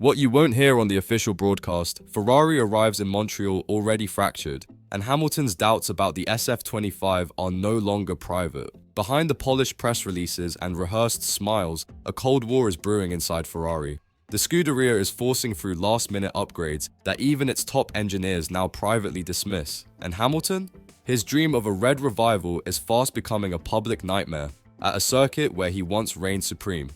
What you won't hear on the official broadcast, Ferrari arrives in Montreal already fractured, and Hamilton's doubts about the SF25 are no longer private. Behind the polished press releases and rehearsed smiles, a cold war is brewing inside Ferrari. The Scuderia is forcing through last-minute upgrades that even its top engineers now privately dismiss. And Hamilton? His dream of a red revival is fast becoming a public nightmare at a circuit where he once reigned supreme.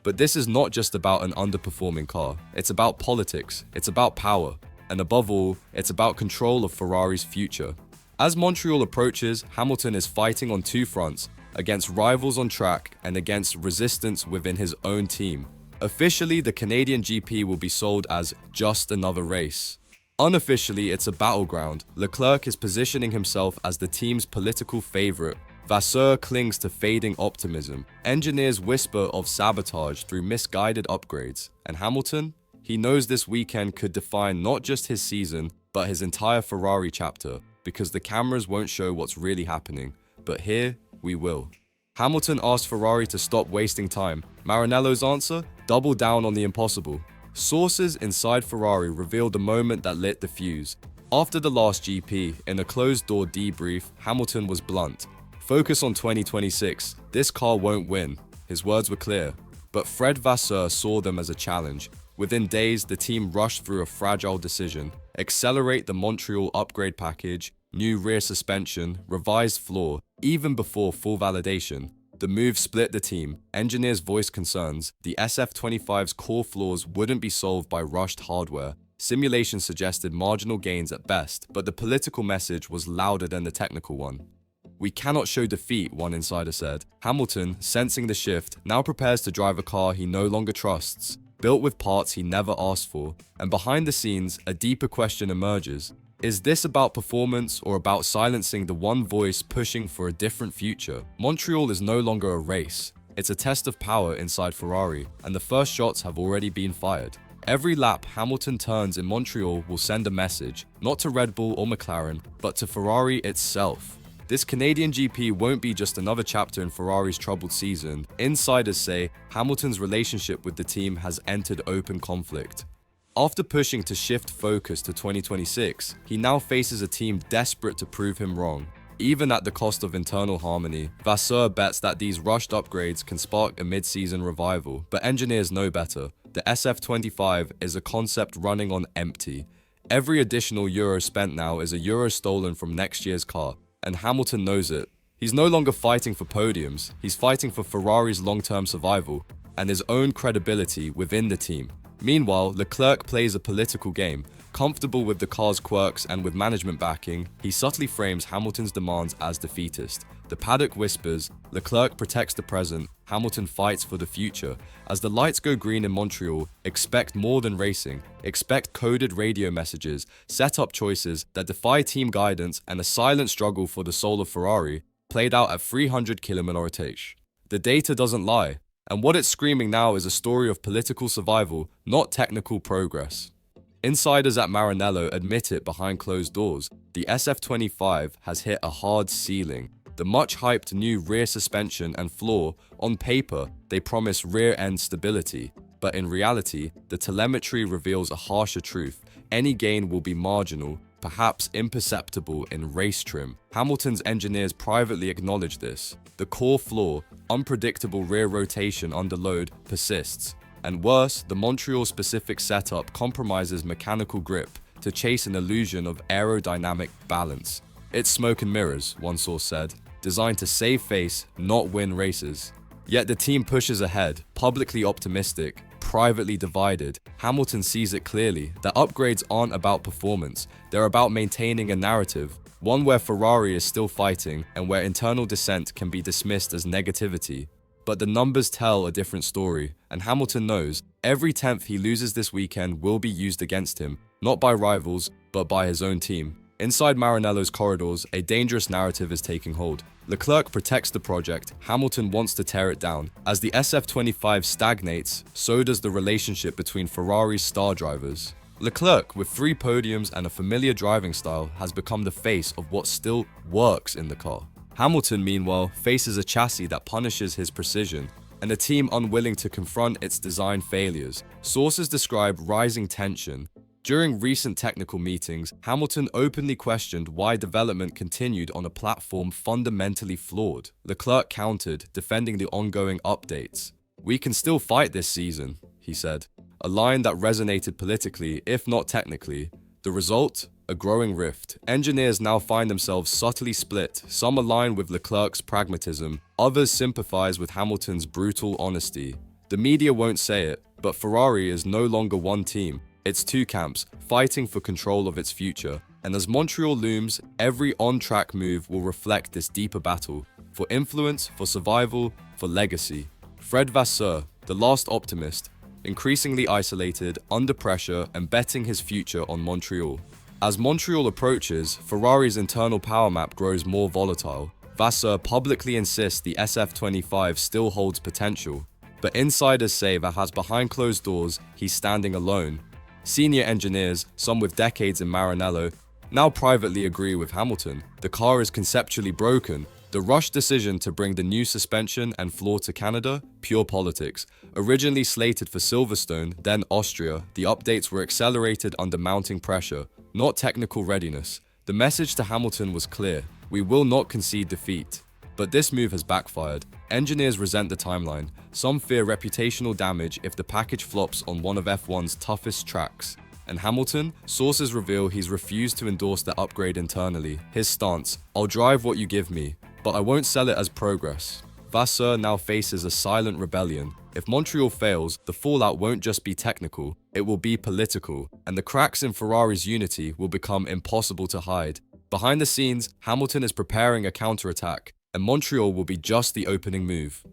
But this is not just about an underperforming car. It's about politics, it's about power, and above all, it's about control of Ferrari's future. As Montreal approaches, Hamilton is fighting on two fronts, against rivals on track and against resistance within his own team. Officially, the Canadian GP will be sold as just another race. Unofficially, it's a battleground. Leclerc is positioning himself as the team's political favorite. Vasseur clings to fading optimism. Engineers whisper of sabotage through misguided upgrades. And Hamilton? He knows this weekend could define not just his season, but his entire Ferrari chapter, because the cameras won't show what's really happening. But here, we will. Hamilton asked Ferrari to stop wasting time. Maranello's answer? Double down on the impossible. Sources inside Ferrari revealed the moment that lit the fuse. After the last GP, in a closed-door debrief, Hamilton was blunt. Focus on 2026. This car won't win. His words were clear. But Fred Vasseur saw them as a challenge. Within days, the team rushed through a fragile decision. Accelerate the Montreal upgrade package, new rear suspension, revised floor, even before full validation. The move split the team. Engineers voiced concerns. The SF25's core flaws wouldn't be solved by rushed hardware. Simulation suggested marginal gains at best, but the political message was louder than the technical one. We cannot show defeat, one insider said. Hamilton, sensing the shift, now prepares to drive a car he no longer trusts, built with parts he never asked for. And behind the scenes, a deeper question emerges. Is this about performance or about silencing the one voice pushing for a different future? Montreal is no longer a race. It's a test of power inside Ferrari, and the first shots have already been fired. Every lap Hamilton turns in Montreal will send a message, not to Red Bull or McLaren, but to Ferrari itself. This Canadian GP won't be just another chapter in Ferrari's troubled season. Insiders say Hamilton's relationship with the team has entered open conflict. After pushing to shift focus to 2026, he now faces a team desperate to prove him wrong. Even at the cost of internal harmony, Vasseur bets that these rushed upgrades can spark a mid-season revival, but engineers know better. The SF25 is a concept running on empty. Every additional euro spent now is a euro stolen from next year's car. And Hamilton knows it. He's no longer fighting for podiums, he's fighting for Ferrari's long-term survival and his own credibility within the team. Meanwhile, Leclerc plays a political game. Comfortable with the car's quirks and with management backing, he subtly frames Hamilton's demands as defeatist. The paddock whispers, Leclerc protects the present, Hamilton fights for the future. As the lights go green in Montreal, expect more than racing. Expect coded radio messages, setup choices that defy team guidance, and a silent struggle for the soul of Ferrari, played out at 300 km/h. The data doesn't lie, and what it's screaming now is a story of political survival, not technical progress. Insiders at Maranello admit it behind closed doors. The SF25 has hit a hard ceiling. The much-hyped new rear suspension and floor, on paper, they promise rear-end stability. But in reality, the telemetry reveals a harsher truth. Any gain will be marginal, perhaps imperceptible in race trim. Hamilton's engineers privately acknowledge this. The core flaw, unpredictable rear rotation under load, persists. And worse, the Montreal-specific setup compromises mechanical grip to chase an illusion of aerodynamic balance. It's smoke and mirrors, one source said, designed to save face, not win races. Yet the team pushes ahead, publicly optimistic, privately divided. Hamilton sees it clearly that upgrades aren't about performance, they're about maintaining a narrative, one where Ferrari is still fighting and where internal dissent can be dismissed as negativity. But the numbers tell a different story, and Hamilton knows every tenth he loses this weekend will be used against him, not by rivals, but by his own team. Inside Maranello's corridors, a dangerous narrative is taking hold. Leclerc protects the project, Hamilton wants to tear it down. As the SF25 stagnates, so does the relationship between Ferrari's star drivers. Leclerc, with 3 podiums and a familiar driving style, has become the face of what still works in the car. Hamilton, meanwhile, faces a chassis that punishes his precision. and a team unwilling to confront its design failures. Sources describe rising tension. During recent technical meetings, Hamilton openly questioned why development continued on a platform fundamentally flawed. Leclerc countered, defending the ongoing updates. "We can still fight this season," he said, a line that resonated politically, if not technically. The result? A growing rift. Engineers now find themselves subtly split. Some align with Leclerc's pragmatism, others sympathize with Hamilton's brutal honesty. The media won't say it, but Ferrari is no longer one team. It's two camps, fighting for control of its future. And as Montreal looms, every on-track move will reflect this deeper battle. For influence, for survival, for legacy. Fred Vasseur, the last optimist, increasingly isolated, under pressure, and betting his future on Montreal. As Montreal approaches, Ferrari's internal power map grows more volatile. Vasseur publicly insists the SF25 still holds potential, but insiders say that as behind closed doors, he's standing alone. Senior engineers, some with decades in Maranello, now privately agree with Hamilton. The car is conceptually broken. The rushed decision to bring the new suspension and floor to Canada? Pure politics. Originally slated for Silverstone, then Austria, the updates were accelerated under mounting pressure, not technical readiness. The message to Hamilton was clear: we will not concede defeat. But this move has backfired. Engineers resent the timeline. Some fear reputational damage if the package flops on one of F1's toughest tracks. And Hamilton? Sources reveal he's refused to endorse the upgrade internally. His stance: "I'll drive what you give me, but I won't sell it as progress." Vasseur now faces a silent rebellion. If Montreal fails, the fallout won't just be technical, it will be political, and the cracks in Ferrari's unity will become impossible to hide. Behind the scenes, Hamilton is preparing a counterattack, and Montreal will be just the opening move.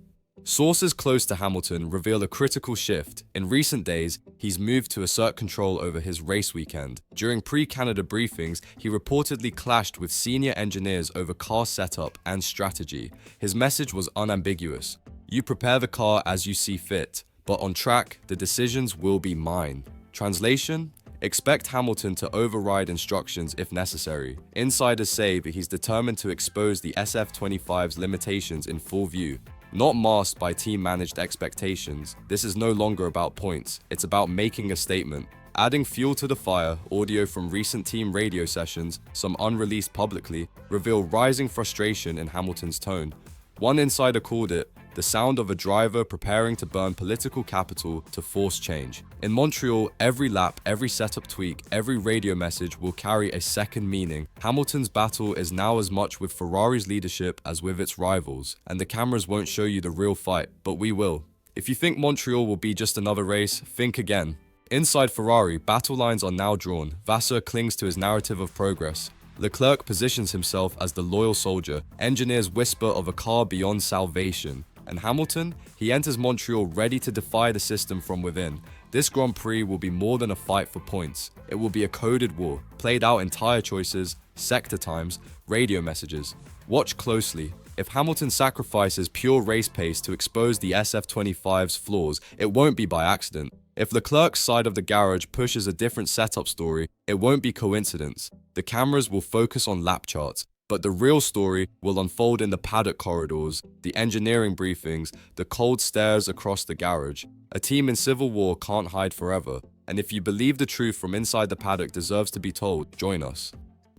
Sources close to Hamilton reveal a critical shift. In recent days, he's moved to assert control over his race weekend. During pre-Canada briefings, he reportedly clashed with senior engineers over car setup and strategy. His message was unambiguous: "You prepare the car as you see fit, but on track, the decisions will be mine." Translation? Expect Hamilton to override instructions if necessary. Insiders say that he's determined to expose the SF25's limitations in full view. Not masked by team-managed expectations. This is no longer about points, it's about making a statement. Adding fuel to the fire, audio from recent team radio sessions, some unreleased publicly, reveal rising frustration in Hamilton's tone. One insider called it the sound of a driver preparing to burn political capital to force change. In Montreal, every lap, every setup tweak, every radio message will carry a second meaning. Hamilton's battle is now as much with Ferrari's leadership as with its rivals, and the cameras won't show you the real fight, but we will. If you think Montreal will be just another race, think again. Inside Ferrari, battle lines are now drawn. Vasseur clings to his narrative of progress. Leclerc positions himself as the loyal soldier. Engineers whisper of a car beyond salvation. And Hamilton? He enters Montreal ready to defy the system from within. This Grand Prix will be more than a fight for points. It will be a coded war, played out in tire choices, sector times, radio messages. Watch closely. If Hamilton sacrifices pure race pace to expose the SF25's flaws, it won't be by accident. If Leclerc's side of the garage pushes a different setup story, it won't be coincidence. The cameras will focus on lap charts, but the real story will unfold in the paddock corridors, the engineering briefings, the cold stares across the garage. A team in civil war can't hide forever, and if you believe the truth from inside the paddock deserves to be told, join us.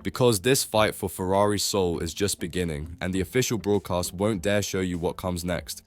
Because this fight for Ferrari's soul is just beginning, and the official broadcast won't dare show you what comes next.